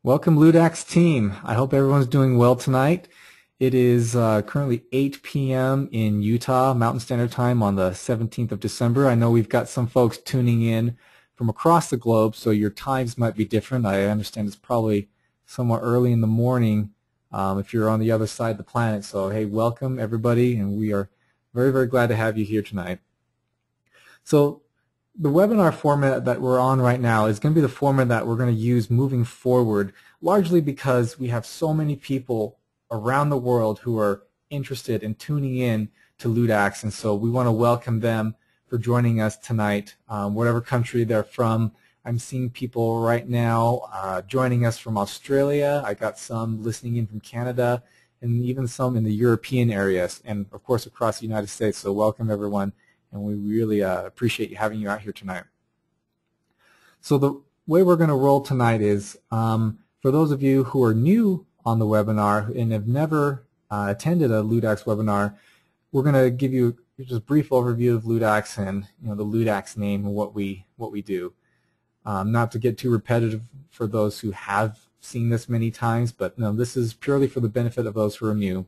Welcome, Ludaxx team. I hope everyone's doing well tonight. It is currently 8 p.m. in Utah, Mountain Standard Time on the 17th of December. I know we've got some folks tuning in from across the globe, so your times might be different. I understand it's probably somewhat early in the morning if you're on the other side of the planet. So, hey, welcome, everybody, and we are very, very glad to have you here tonight. So, the webinar format that we're on right now is going to be the format that we're going to use moving forward, largely because we have so many people around the world who are interested in tuning in to Ludaxx, and so we want to welcome them for joining us tonight, whatever country they're from. I'm seeing people right now joining us from Australia. I got some listening in from Canada, and even some in the European areas, and of course across the United States. So welcome everyone. And we really appreciate having you out here tonight. So the way we're going to roll tonight is, for those of you who are new on the webinar and have never attended a Ludaxx webinar, we're going to give you just a brief overview of Ludaxx and the Ludaxx name and what we do. Not to get too repetitive for those who have seen this many times, but no, this is purely for the benefit of those who are new.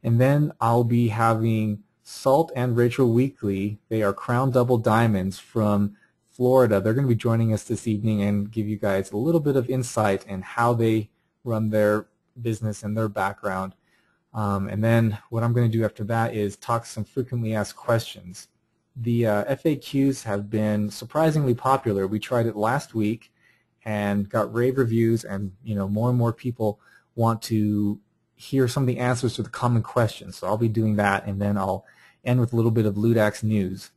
And then I'll be having Salt and Rachel Weekley. They are Crown Double Diamonds from Florida. They're going to be joining us this evening and give you guys a little bit of insight in how they run their business and their background. And then what I'm going to do after that is talk some frequently asked questions. The FAQs have been surprisingly popular. We tried it last week and got rave reviews, and more and more people want to hear some of the answers to the common questions. So I'll be doing that, and then I'll end with a little bit of Ludaxx news.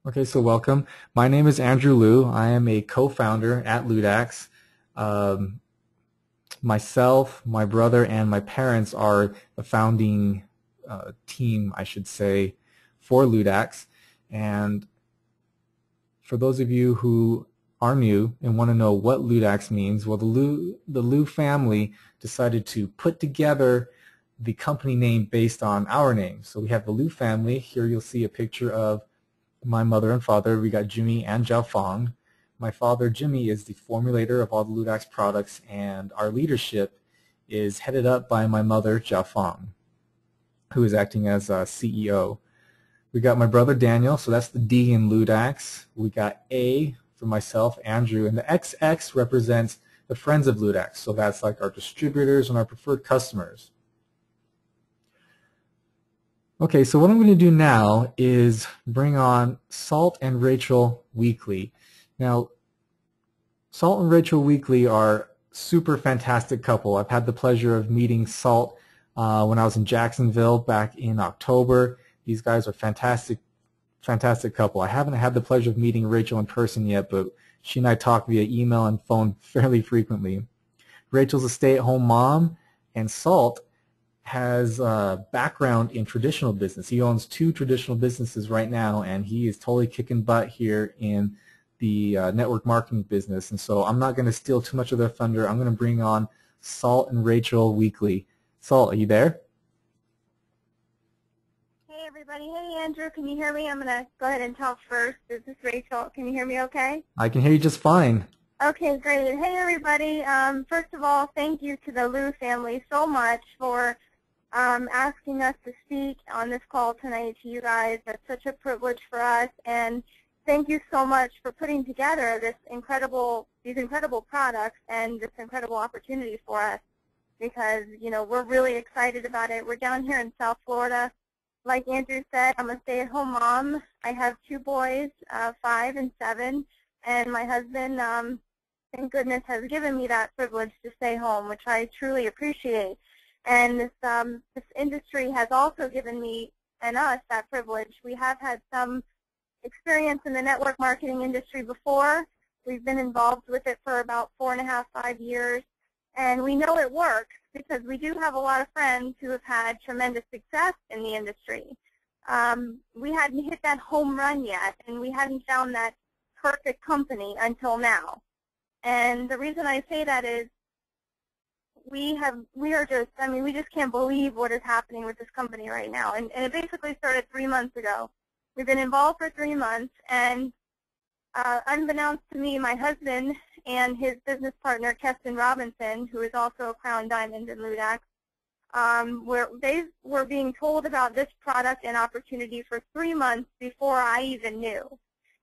Okay, so welcome. My name is Andrew Liu. I am a co-founder at Ludaxx. Myself, my brother, and my parents are the founding team, I should say, for Ludaxx. And for those of you who are new and want to know what Ludaxx means, well, the Liu family decided to put together the company name based on our name. So we have the Liu family. Here you'll see a picture of my mother and father. We got Jimmy and Zhao Fang. My father, Jimmy, is the formulator of all the Ludaxx products, and our leadership is headed up by my mother, Zhao Fang, who is acting as CEO. We got my brother Daniel, so that's the D in Ludaxx. We got A for myself, Andrew, and the XX represents the friends of Ludaxx, so that's like our distributors and our preferred customers. Okay, so what I'm going to do now is bring on Salt and Rachel Weekley. Now, Salt and Rachel Weekley are super fantastic couple. I've had the pleasure of meeting Salt when I was in Jacksonville back in October. These guys are fantastic couple. I haven't had the pleasure of meeting Rachel in person yet, but she and I talk via email and phone fairly frequently. Rachel's a stay-at-home mom, and Salt has a background in traditional business. He owns 2 traditional businesses right now, and he is totally kicking butt here in the network marketing business. And so I'm not going to steal too much of their thunder. I'm going to bring on Salt and Rachel Weekley. Salt, are you there? Hey everybody. Hey Andrew, can you hear me? I'm going to go ahead and talk first. This is Rachel. Can you hear me okay? I can hear you just fine. Okay, great. Hey everybody. First of all, thank you to the Liu family so much for asking us to speak on this call tonight to you guys. That's such a privilege for us, and thank you so much for putting together these incredible products and this incredible opportunity for us, because we're really excited about it. We're down here in South Florida. Like Andrew said, I'm a stay-at-home mom. I have 2 boys, 5 and 7, and my husband, thank goodness, has given me that privilege to stay home, which I truly appreciate. And this industry has also given me and us that privilege. We have had some experience in the network marketing industry before. We've been involved with it for about 4.5, 5 years, and we know it works because we do have a lot of friends who have had tremendous success in the industry. We hadn't hit that home run yet, and we hadn't found that perfect company until now. And the reason I say that is we just can't believe what is happening with this company right now. And it basically started 3 months ago. We've been involved for 3 months, and unbeknownst to me, my husband and his business partner, Keston Robinson, who is also a Crown Diamond in Ludaxx, they were being told about this product and opportunity for 3 months before I even knew.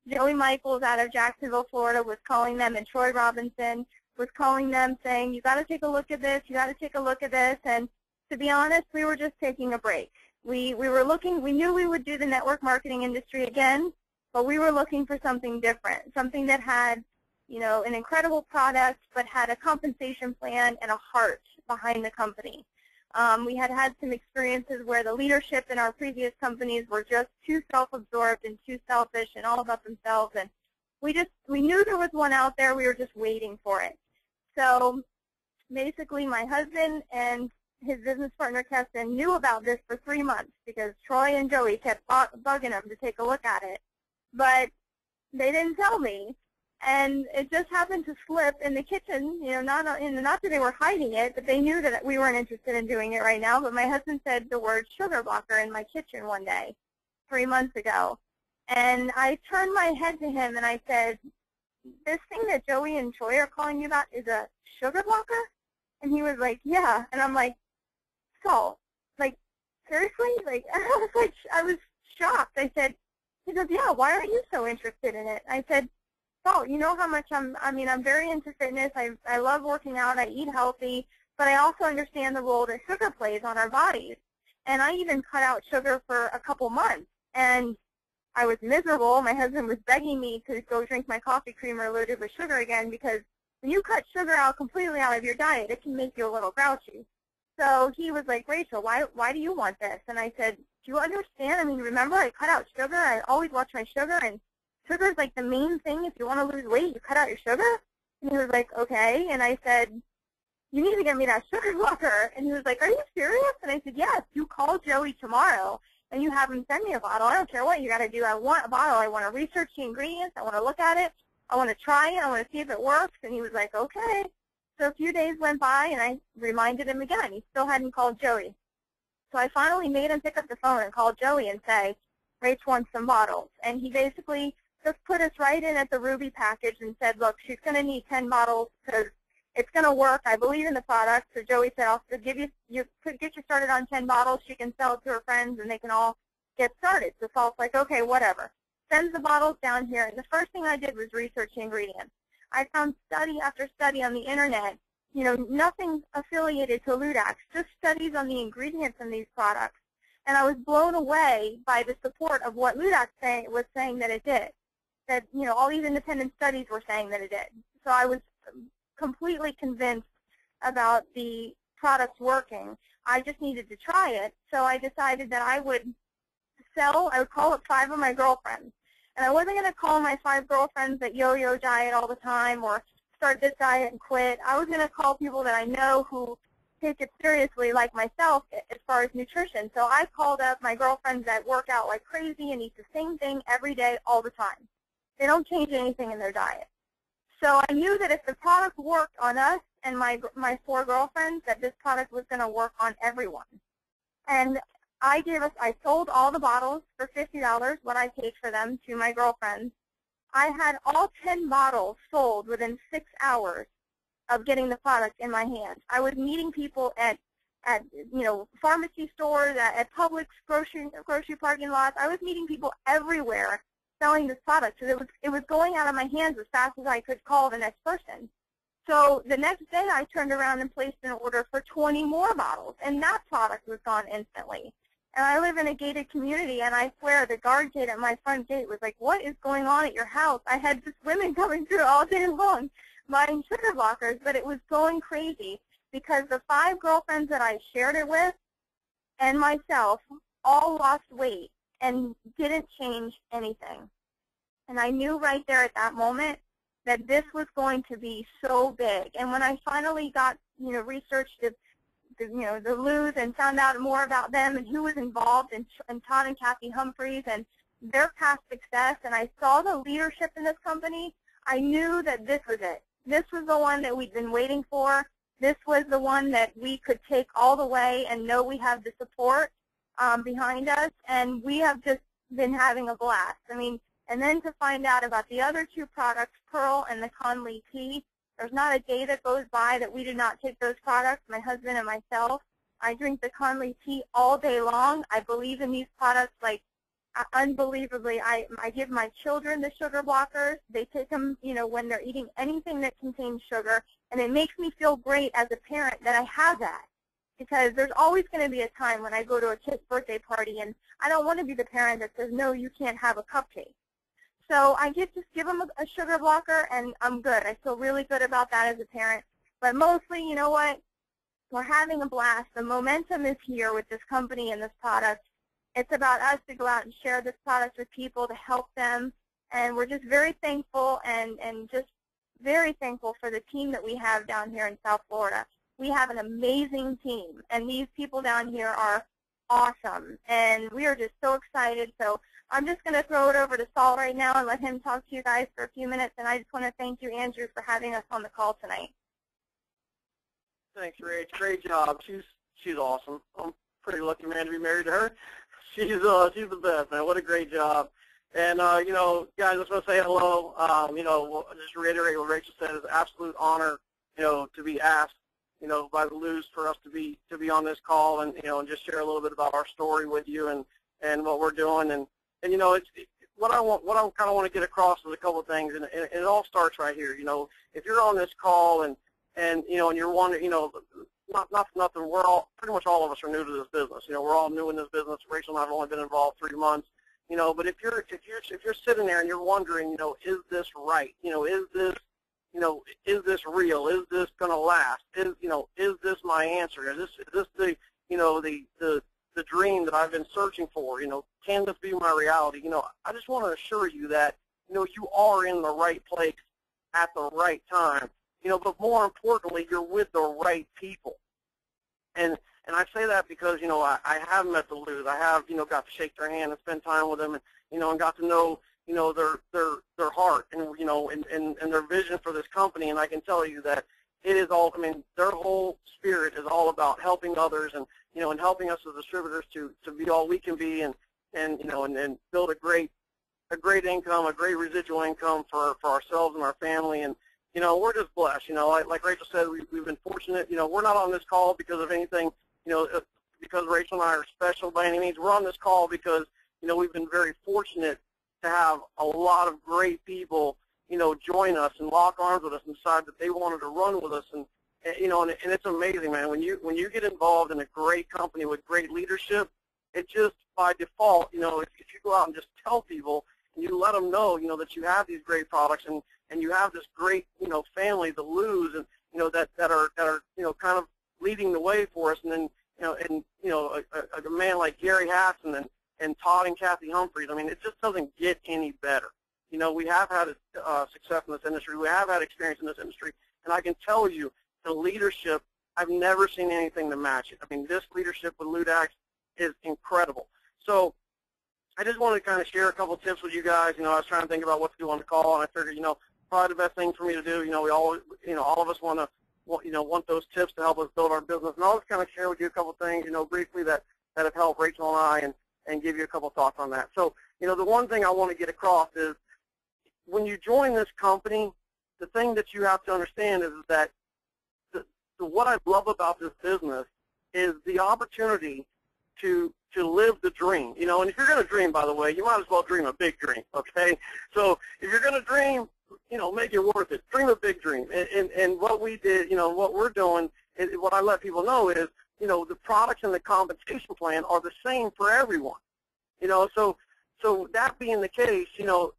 Joey Michaels out of Jacksonville, Florida was calling them, and Troy Robinson was calling them saying, you got to take a look at this, you got to take a look at this. And to be honest, we were just taking a break. We were looking, we knew we would do the network marketing industry again, but we were looking for something different, something that had, you know, an incredible product, but had a compensation plan and a heart behind the company. We had had some experiences where the leadership in our previous companies were just too self-absorbed and too selfish and all about themselves, and we knew there was one out there. We were just waiting for it. So basically, my husband and his business partner, Keston, knew about this for 3 months because Troy and Joey kept bugging them to take a look at it. But they didn't tell me, and it just happened to slip in the kitchen. You know, not that they were hiding it, but they knew that we weren't interested in doing it right now. But my husband said the word sugar blocker in my kitchen one day 3 months ago, and I turned my head to him and I said, this thing that Joey and Troy are calling you about is a sugar blocker? And he was like, yeah. And I'm like, salt? Like, seriously? Like, I was shocked. I said, he goes, yeah, why aren't you so interested in it? I said, salt, you know how much I'm very into fitness. I love working out. I eat healthy, but I also understand the role that sugar plays on our bodies. And I even cut out sugar for a couple months. And I was miserable. My husband was begging me to go drink my coffee creamer loaded with sugar again, because when you cut sugar out completely out of your diet, it can make you a little grouchy. So he was like, Rachel, why do you want this? And I said, do you understand? I mean, remember, I cut out sugar. I always watch my sugar, and sugar is like the main thing. If you want to lose weight, you cut out your sugar. And he was like, okay. And I said, you need to get me that sugar blocker. And he was like, are you serious? And I said, yes. You call Joey tomorrow and you have him send me a bottle. I don't care what you got to do. I want a bottle. I want to research the ingredients. I want to look at it. I want to try it. I want to see if it works. And he was like, okay. So a few days went by, and I reminded him again. He still hadn't called Joey. So I finally made him pick up the phone and call Joey and say, Rach wants some bottles. And he basically just put us right in at the Ruby package and said, look, she's going to need 10 bottles because it's going to work. I believe in the product. So Joey said, I'll get you started on 10 bottles. She can sell it to her friends, and they can all get started. So Salt's like, okay, whatever. Sends the bottles down here. And the first thing I did was research the ingredients. I found study after study on the Internet, you know, nothing affiliated to Ludaxx, just studies on the ingredients in these products. And I was blown away by the support of what Ludaxx was saying that it did. That, you know, all these independent studies were saying that it did. So I was completely convinced about the product working. I just needed to try it. So I decided that I would call up 5 of my girlfriends. And I wasn't going to call my 5 girlfriends that yo-yo diet all the time or start this diet and quit. I was going to call people that I know who take it seriously, like myself, as far as nutrition. So I called up my girlfriends that work out like crazy and eat the same thing every day all the time. They don't change anything in their diet. So I knew that if the product worked on us and my 4 girlfriends, that this product was going to work on everyone. And I sold all the bottles for $50, what I paid for them, to my girlfriends. I had all 10 bottles sold within 6 hours of getting the product in my hands. I was meeting people at you know, pharmacy stores, at Publix grocery parking lots. I was meeting people everywhere selling this product. So it was going out of my hands as fast as I could call the next person. So the next day I turned around and placed an order for 20 more bottles, and that product was gone instantly. And I live in a gated community, and I swear the guard gate at my front gate was like, what is going on at your house? I had just women coming through all day long buying sugar blockers, but it was going crazy because the 5 girlfriends that I shared it with and myself all lost weight and didn't change anything. And I knew right there at that moment that this was going to be so big. And when I finally got, you know, researched the Lus and found out more about them and who was involved, and Todd and Kathy Humphreys and their past success, and I saw the leadership in this company, I knew that this was it. This was the one that we'd been waiting for. This was the one that we could take all the way and know we have the support behind us, and we have just been having a blast. I mean, and then to find out about the other two products, Pearl and the Conley Tea, there's not a day that goes by that we do not take those products, my husband and myself. I drink the Conley Tea all day long. I believe in these products like unbelievably. I give my children the sugar blockers. They take them, you know, when they're eating anything that contains sugar, and it makes me feel great as a parent that I have that. Because there's always going to be a time when I go to a kid's birthday party and I don't want to be the parent that says, no, you can't have a cupcake. So I just give them a sugar blocker and I'm good. I feel really good about that as a parent. But mostly, you know what, we're having a blast. The momentum is here with this company and this product. It's about us to go out and share this product with people to help them. And we're just very thankful and just very thankful for the team that we have down here in South Florida. We have an amazing team, and these people down here are awesome, and we are just so excited. So I'm just going to throw it over to Saul right now and let him talk to you guys for a few minutes, and I just want to thank you, Andrew, for having us on the call tonight. Thanks, Rach. Great job. She's awesome. I'm pretty lucky, man, to be married to her. She's the best, man. What a great job. And, you know, guys, I just want to say hello. You know, just to reiterate what Rachel said, it's an absolute honor, you know, to be asked, you know, by the Luz for us to be on this call and, you know, and just share a little bit about our story with you and what we're doing. And you know, what I kind of want to get across is a couple of things, and it all starts right here. You know, if you're on this call and you know, and you're wondering, you know, not for nothing, we're all, pretty much all of us are new to this business. You know, we're all new in this business. Rachel and I have only been involved 3 months. You know, but if you're sitting there and you're wondering, you know, is this right? You know, is this real? Is this going to last? Is this my answer? Is this the, you know, the dream that I've been searching for? You know, can this be my reality? You know, I just want to assure you that, you know, you are in the right place at the right time. You know, but more importantly, you're with the right people. And I say that because, you know, I have met the Luz. I have, you know, got to shake their hand and spend time with them, and, you know, and got to know, you know, their heart and, you know, and their vision for this company. And I can tell you that it is all, I mean, their whole spirit is all about helping others and, you know, and helping us as distributors to be all we can be and you know, and build a great income, a great residual income for ourselves and our family. And, you know, we're just blessed. You know, like Rachel said, we've been fortunate. You know, we're not on this call because of anything, you know, because Rachel and I are special by any means. We're on this call because, you know, we've been very fortunate to have a lot of great people, you know, join us and lock arms with us and decide that they wanted to run with us. And you know, and it's amazing, man. When you get involved in a great company with great leadership, it just by default, you know, if you go out and just tell people and you let them know, you know, that you have these great products and you have this great, you know, family, the Luz, and, you know, that are you know, kind of leading the way for us. And then, you know, a man like Gary Hassan and Todd and Kathy Humphreys. I mean, it just doesn't get any better. You know, we have had success in this industry. We have had experience in this industry, and I can tell you, the leadership, I've never seen anything to match it. I mean, this leadership with Ludaxx is incredible. So I just wanted to kind of share a couple of tips with you guys. You know, I was trying to think about what to do on the call, and I figured, you know, probably the best thing for me to do, you know, we always, you know, all of us want those tips to help us build our business. And I'll just kind of share with you a couple of things, you know, briefly that have helped Rachel and I, and give you a couple of thoughts on that. So, you know, the one thing I want to get across is when you join this company, the thing that you have to understand is that what I love about this business is the opportunity to live the dream. You know, and if you're going to dream, by the way, you might as well dream a big dream, okay? So if you're going to dream, you know, make it worth it. Dream a big dream. And what we did, you know, what we're doing, what I let people know is, you know, the products and the compensation plan are the same for everyone. You know, so that being the case, you know,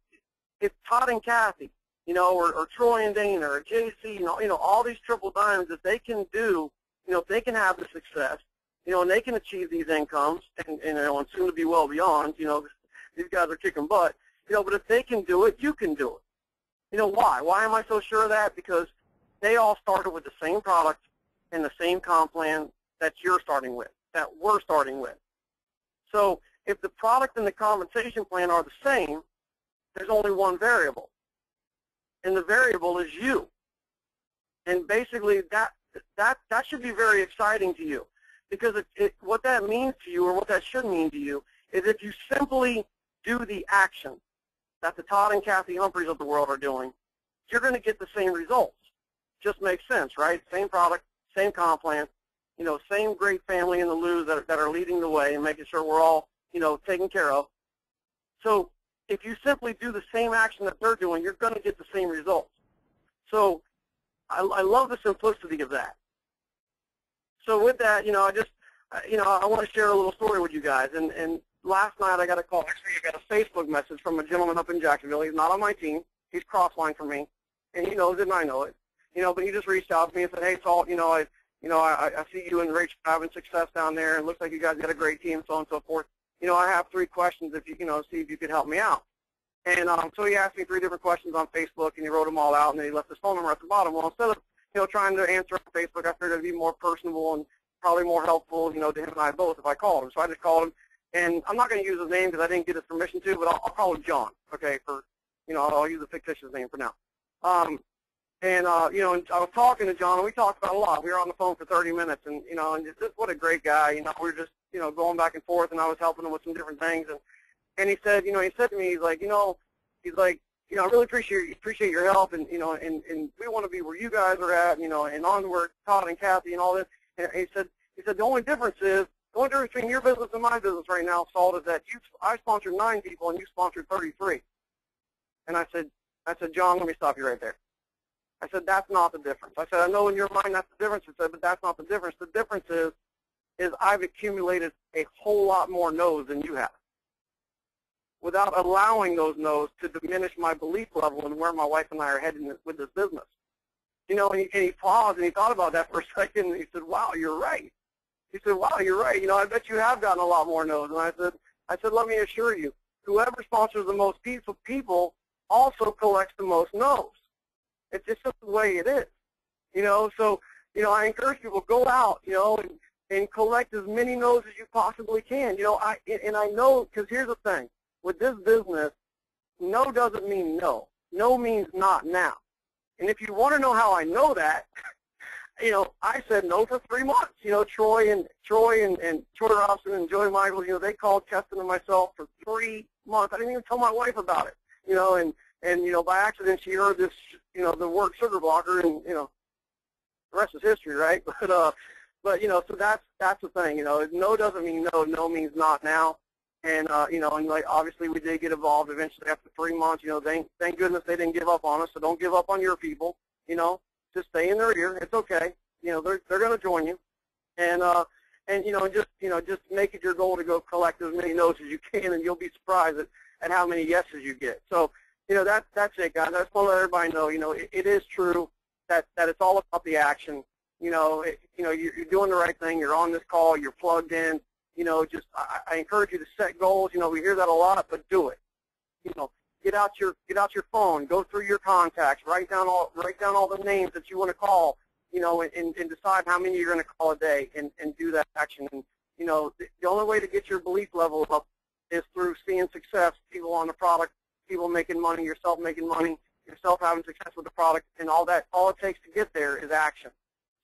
if Todd and Kathy, you know, or Troy and Dana, or JC, you know, all these triple diamonds, if they can do, you know, if they can have the success, you know, and they can achieve these incomes, and you know, and soon to be well beyond, you know, these guys are kicking butt, you know, but if they can do it, you can do it. You know, why? Why am I so sure of that? Because they all started with the same product and the same comp plan that you're starting with, that we're starting with. So if the product and the compensation plan are the same, there's only one variable, and the variable is you. And basically that should be very exciting to you, because what that means to you, or what that should mean to you, is if you simply do the action that the Todd and Kathy Humphreys of the world are doing, you're going to get the same results. Just makes sense, right? Same product, same comp plan, you know, same great family in the Luz that are leading the way and making sure we're all, you know, taken care of. So if you simply do the same action that they're doing, you're going to get the same results. So I love the simplicity of that. So with that, you know, I want to share a little story with you guys. And last night I got a call. Actually, I got a Facebook message from a gentleman up in Jacksonville. He's not on my team. He's cross-line for me, and he knows it, and I know it. You know, but he just reached out to me and said, "Hey, Salt, I see you and Rachel having success down there, and it looks like you guys got a great team, so on and so forth. You know, I have 3 questions if you, see if you could help me out." And so he asked me 3 different questions on Facebook, and he wrote them all out, and then he left his phone number at the bottom. Well, instead of, trying to answer on Facebook, I figured it'd be more personable and probably more helpful, to him and I both if I called him. So I just called him, and I'm not going to use his name because I didn't get his permission to, but I'll call him John, okay, I'll use a fictitious name for now. And I was talking to John, and we talked about a lot. We were on the phone for 30 minutes, and, and just what a great guy. We were just, going back and forth, and I was helping him with some different things. And he said, he said to me, he's like, I really appreciate your help, and, and we want to be where you guys are at, and on where Todd and Kathy and all this. And he said, the only difference between your business and my business right now, Salt, is that I sponsored 9 people, and you sponsored 33. And I said, John, let me stop you right there. I said, that's not the difference. I said, I know in your mind that's the difference. I said, but that's not the difference. The difference is I've accumulated a whole lot more no's than you have, without allowing those no's to diminish my belief level and where my wife and I are heading with this business. And he paused and he thought about that for a second, and he said, wow, you're right. He said, wow, you're right. I bet you have gotten a lot more no's. And I said, let me assure you, whoever sponsors the most people also collects the most no's. It's just the way it is. So, I encourage people, go out, and collect as many no's as you possibly can. I know, because here's the thing. With this business, no doesn't mean no. No means not now. And if you want to know how I know that, I said no for 3 months. Troy and Troy Robson and Joey Michaels, they called Keston and myself for 3 months. I didn't even tell my wife about it, and by accident she heard this, the word sugar blocker, and, the rest is history, right? But so that's the thing, no doesn't mean no, no means not now. And, and like obviously we did get involved eventually after 3 months. Thank goodness they didn't give up on us. So don't give up on your people. Just stay in their ear. It's okay. They're going to join you. And just make it your goal to go collect as many no's as you can, and you'll be surprised at how many yeses you get. So, that's it, guys. I just want to let everybody know, it is true that it's all about the action. You're doing the right thing. You're on this call. You're plugged in. I encourage you to set goals. We hear that a lot, but do it. Get out your phone, go through your contacts, write down all the names that you want to call, and decide how many you're going to call a day, and do that action. And the only way to get your belief level up is through seeing success, people on the product, people making money, yourself making money, yourself having success with the product, and all that. All it takes to get there is action.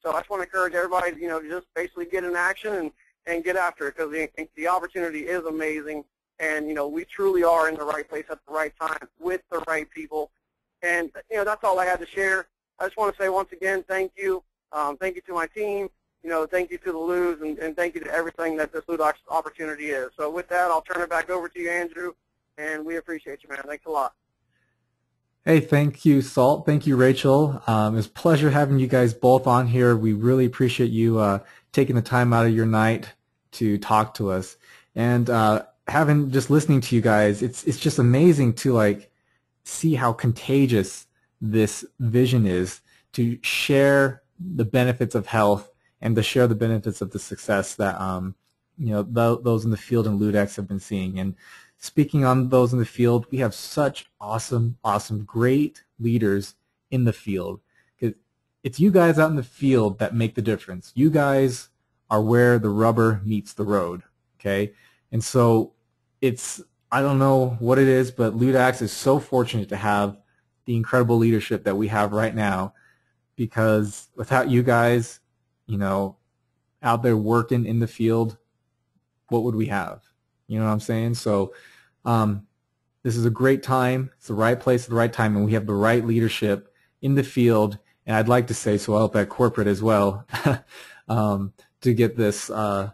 So I just want to encourage everybody, to just basically get in action and get after it, because the opportunity is amazing, and we truly are in the right place at the right time with the right people. And that's all I had to share. I just want to say once again, thank you. Thank you to my team. Thank you to the Luz, and thank you to everything that this Ludaxx opportunity is. So with that, I'll turn it back over to you, Andrew, and we appreciate you, man. Thanks a lot. Hey, thank you, Salt. Thank you, Rachel. It was a pleasure having you guys both on here. We really appreciate you taking the time out of your night to talk to us. And just listening to you guys, it's just amazing to see how contagious this vision is, to share the benefits of health and to share the benefits of the success that those in the field and Ludaxx have been seeing. And speaking on those in the field, we have such awesome, great leaders in the field. It's you guys out in the field that make the difference. You guys are where the rubber meets the road, okay? And so I don't know what it is, but Ludaxx is so fortunate to have the incredible leadership that we have right now, because without you guys, out there working in the field, what would we have? You know what I'm saying? So this is a great time. It's the right place at the right time, and we have the right leadership in the field. And I'd like to say so up at corporate as well to get this, to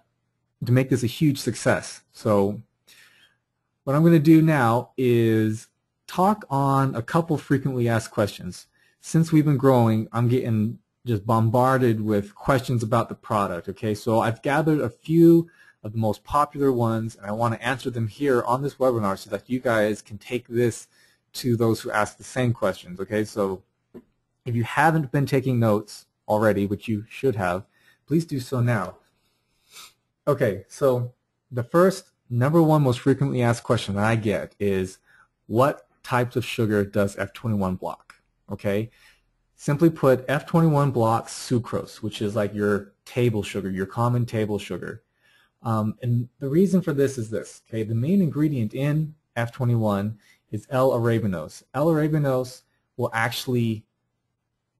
make this a huge success. So what I'm going to do now is talk on a couple frequently asked questions. Since we've been growing, I'm getting just bombarded with questions about the product. Okay, so I've gathered a few of the most popular ones, and I want to answer them here on this webinar so that you guys can take this to those who ask the same questions. Okay, so if you haven't been taking notes already, which you should have, please do so now. Okay, so the first #1 most frequently asked question that I get is, what types of sugar does F21 block? Okay, simply put, F21 blocks sucrose, which is like your table sugar, your common table sugar. And the reason for this is this. Okay, the main ingredient in F21 is L-arabinose. L-arabinose will actually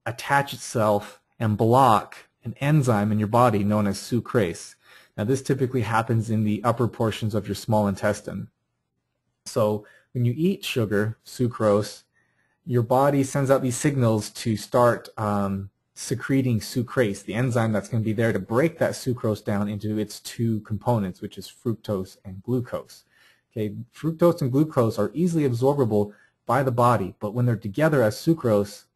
attach itself and block an enzyme in your body known as sucrase. Now, this typically happens in the upper portions of your small intestine. So when you eat sugar, sucrose, your body sends out these signals to start secreting sucrase, the enzyme that's going to be there to break that sucrose down into its two components, which is fructose and glucose. Okay, fructose and glucose are easily absorbable by the body, but when they're together as sucrose,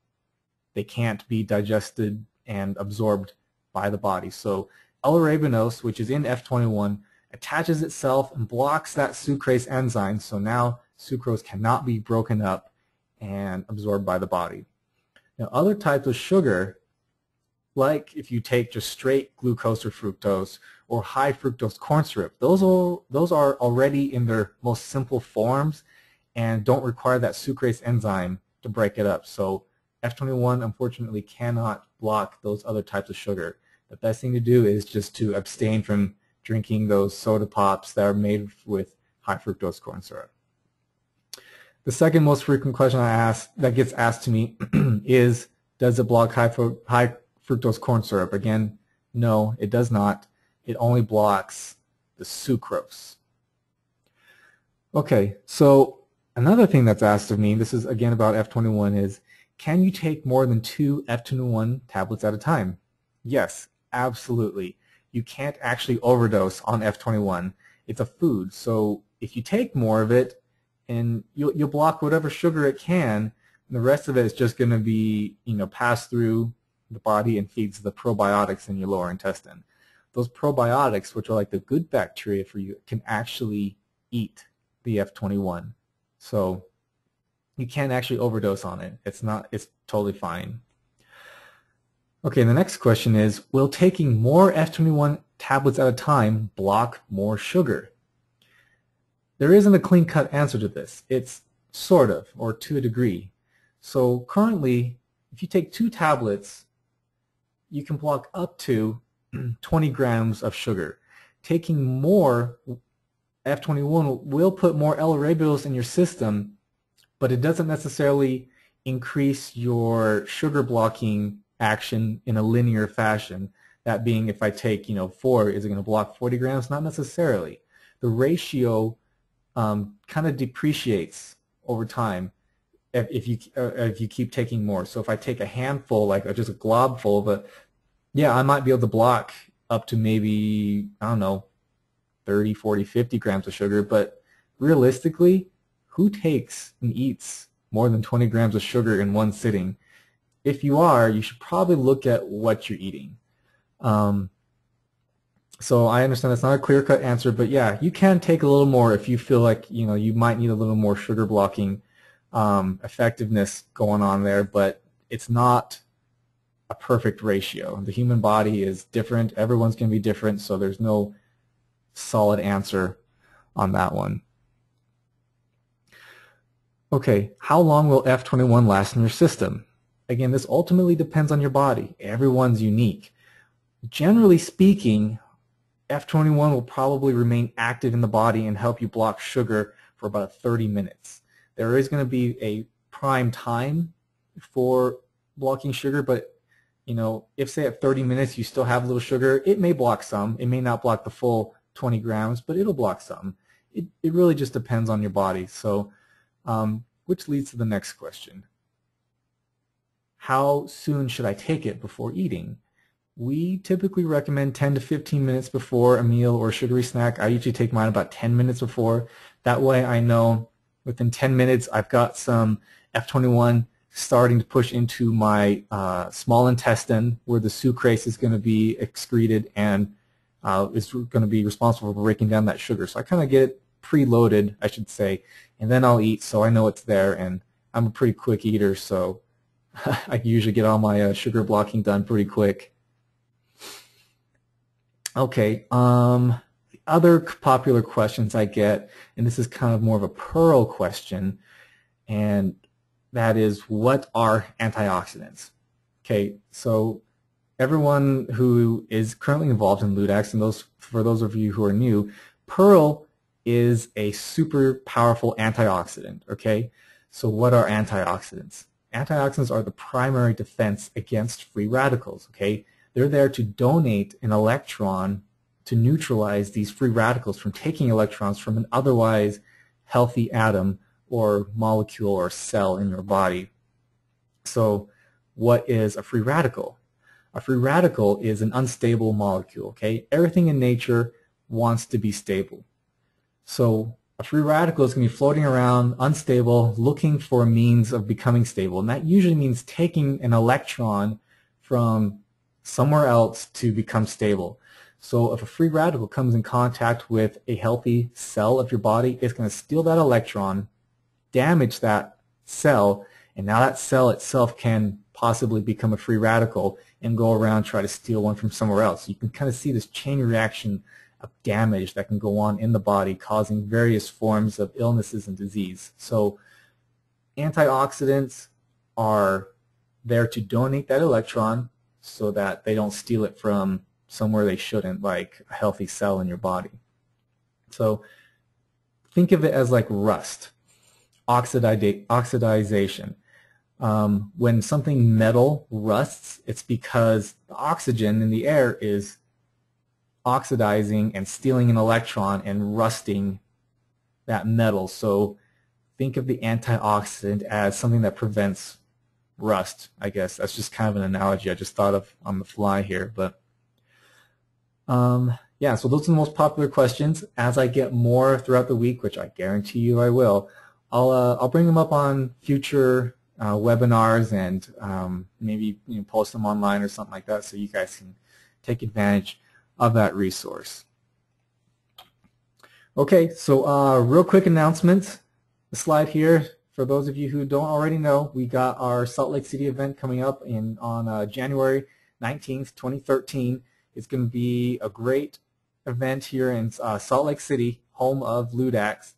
they can't be digested and absorbed by the body. So L-arabinose, which is in F21, attaches itself and blocks that sucrase enzyme, so now sucrose cannot be broken up and absorbed by the body. Now, other types of sugar, like if you take just straight glucose or fructose or high fructose corn syrup, those are already in their most simple forms and don't require that sucrase enzyme to break it up. So F21 unfortunately cannot block those other types of sugar. The best thing to do is just to abstain from drinking those soda pops that are made with high fructose corn syrup. The second most frequent question that gets asked to me is, does it block high fructose corn syrup? Again, no, it does not. It only blocks the sucrose. Okay, so another thing that's asked of me, this is again about F21, is can you take more than 2 F21 tablets at a time? Yes, absolutely. You can't actually overdose on F21. It's a food, so if you take more of it, and you'll block whatever sugar it can, and the rest of it is just going to be, passed through the body and feeds the probiotics in your lower intestine. Those probiotics, which are like the good bacteria for you, can actually eat the F21. So you can't actually overdose on it. It's totally fine. Okay, the next question is, will taking more F21 tablets at a time block more sugar? There isn't a clean-cut answer to this. It's sort of, or to a degree. So currently, if you take 2 tablets, you can block up to 20 grams of sugar. Taking more F21 will put more L-arabinose in your system, but it doesn't necessarily increase your sugar blocking action in a linear fashion. That being, if I take 4, is it going to block 40 grams? Not necessarily. The ratio kind of depreciates over time if you keep taking more. So if I take a handful, like just a glob full, but yeah, I might be able to block up to maybe, I don't know, 30, 40, 50 grams of sugar, but realistically, who takes and eats more than 20 grams of sugar in one sitting? If you are, you should probably look at what you're eating. So I understand that's not a clear-cut answer, but yeah, you can take a little more if you feel like you might need a little more sugar blocking effectiveness going on there, but it's not a perfect ratio. The human body is different. Everyone's going to be different, so there's no solid answer on that one. Okay, how long will F21 last in your system? Again, this ultimately depends on your body. Everyone's unique. Generally speaking, F21 will probably remain active in the body and help you block sugar for about 30 minutes. There is going to be a prime time for blocking sugar, but if say at 30 minutes you still have a little sugar, it may block some. It may not block the full 20 grams, but it'll block some. It really just depends on your body. So which leads to the next question. How soon should I take it before eating? We typically recommend 10 to 15 minutes before a meal or sugary snack. I usually take mine about 10 minutes before. That way I know within 10 minutes I've got some F21 starting to push into my small intestine, where the sucrase is going to be excreted and is going to be responsible for breaking down that sugar. So I kind of get it preloaded, I should say, and then I'll eat so I know it's there. And I'm a pretty quick eater, so I usually get all my sugar blocking done pretty quick. Okay, the other popular questions I get, and this is kind of more of a Pearl question, and that is, what are antioxidants? Okay, so everyone who is currently involved in Ludaxx, and for those of you who are new, Pearl is a super powerful antioxidant, okay? So what are antioxidants? Antioxidants are the primary defense against free radicals, okay? They're there to donate an electron to neutralize these free radicals from taking electrons from an otherwise healthy atom or molecule or cell in your body. So what is a free radical? A free radical is an unstable molecule, okay? Everything in nature wants to be stable. So a free radical is going to be floating around, unstable, looking for a means of becoming stable. And that usually means taking an electron from somewhere else to become stable. So if a free radical comes in contact with a healthy cell of your body, it's going to steal that electron, damage that cell, and now that cell itself can possibly become a free radical and go around try to steal one from somewhere else. You can kind of see this chain reaction of damage that can go on in the body, causing various forms of illnesses and disease. So antioxidants are there to donate that electron so that they don't steal it from somewhere they shouldn't, like a healthy cell in your body. So think of it as like rust, oxidization. When something metal rusts, it's because the oxygen in the air is oxidizing and stealing an electron and rusting that metal. So think of the antioxidant as something that prevents rust, I guess. That's just kind of an analogy I just thought of on the fly here. But yeah, so those are the most popular questions. As I get more throughout the week, which I guarantee you I will, I'll bring them up on future webinars and maybe post them online or something like that, so you guys can take advantage of that resource. Okay, so real quick announcement. The slide here, for those of you who don't already know, we got our Salt Lake City event coming up on January 19th, 2013. It's going to be a great event here in Salt Lake City, home of Ludaxx.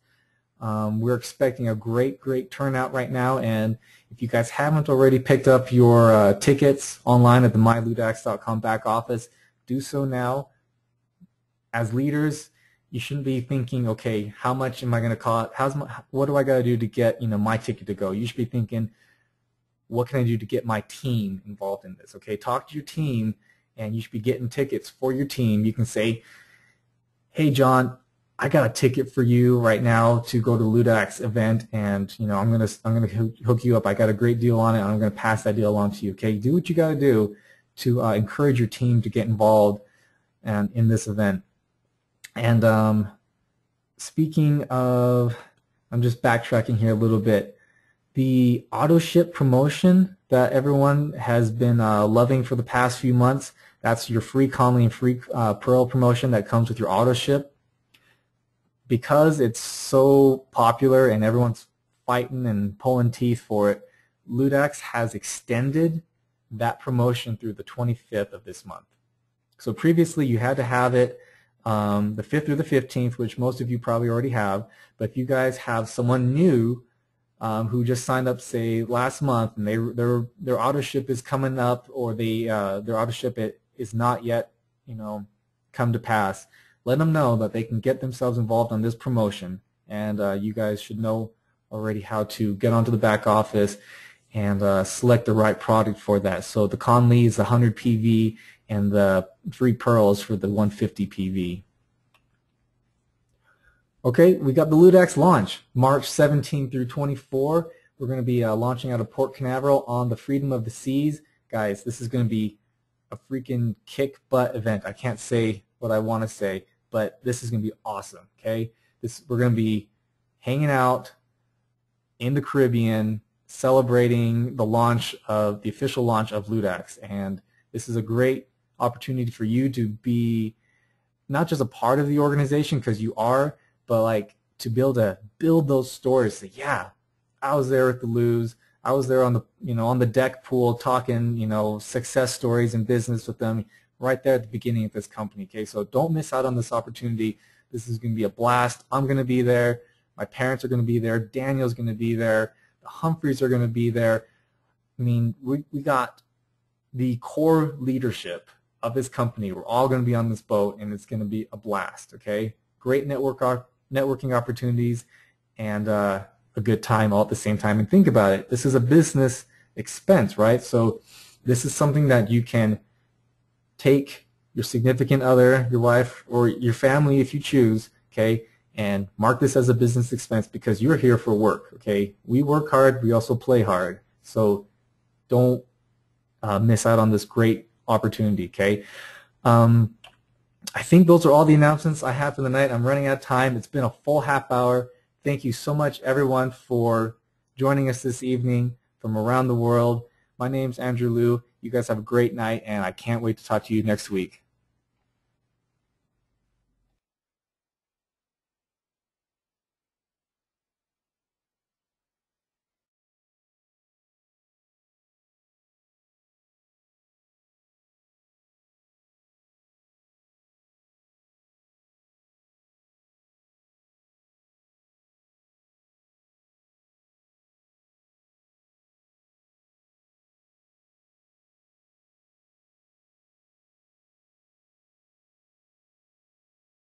We're expecting a great turnout right now, and if you guys haven't already picked up your tickets online at the myludaxx.com back office, do so now. As leaders, you shouldn't be thinking, okay, how much am I going to cost? What do I got to do to get my ticket to go? You should be thinking, what can I do to get my team involved in this? Okay, talk to your team, and you should be getting tickets for your team. You can say, hey, John, I got a ticket for you right now to go to the Ludaxx event, and I'm gonna hook you up. I got a great deal on it, and I'm gonna pass that deal along to you. Okay, do what you got to do to encourage your team to get involved and in this event. And speaking of, I'm just backtracking here a little bit. The auto ship promotion that everyone has been loving for the past few months, that's your free Conley and free Pearl promotion that comes with your auto ship. Because it's so popular and everyone's fighting and pulling teeth for it, Ludaxx has extended that promotion through the 25th of this month. So previously you had to have it the 5th through the 15th, which most of you probably already have. But if you guys have someone new who just signed up, say, last month, and their auto ship is coming up, or their auto ship is not yet come to pass, let them know that they can get themselves involved on this promotion, and you guys should know already how to get onto the back office and select the right product for that. So the Conley is the 100 PV, and the free Pearls for the 150 PV. Okay, we got the Ludaxx launch, March 17 through 24. We're going to be launching out of Port Canaveral on the Freedom of the Seas. Guys, this is going to be a freaking kick butt event. I can't say what I want to say, but this is going to be awesome, okay? We're going to be hanging out in the Caribbean, celebrating the official launch of Ludaxx, and this is a great opportunity for you to be not just a part of the organization, because you are, but like to be able to build those stories. Say, yeah, I was there at the Luz. I was there on the deck pool talking success stories and business with them right there at the beginning of this company. Okay, so don't miss out on this opportunity. This is going to be a blast. I'm going to be there. My parents are going to be there. Daniel's going to be there. The Humphreys are going to be there. I mean, we got the core leadership of this company. We're all going to be on this boat, and it's going to be a blast. Okay, great networking opportunities, and a good time all at the same time. And think about it, this is a business expense, right? So this is something that you can take your significant other, your wife, or your family if you choose, okay, and mark this as a business expense because you're here for work, okay? We work hard, we also play hard. So don't miss out on this great opportunity, okay? I think those are all the announcements I have for the night. I'm running out of time. It's been a full half hour. Thank you so much, everyone, for joining us this evening from around the world. My name's Andrew Liu. You guys have a great night, and I can't wait to talk to you next week.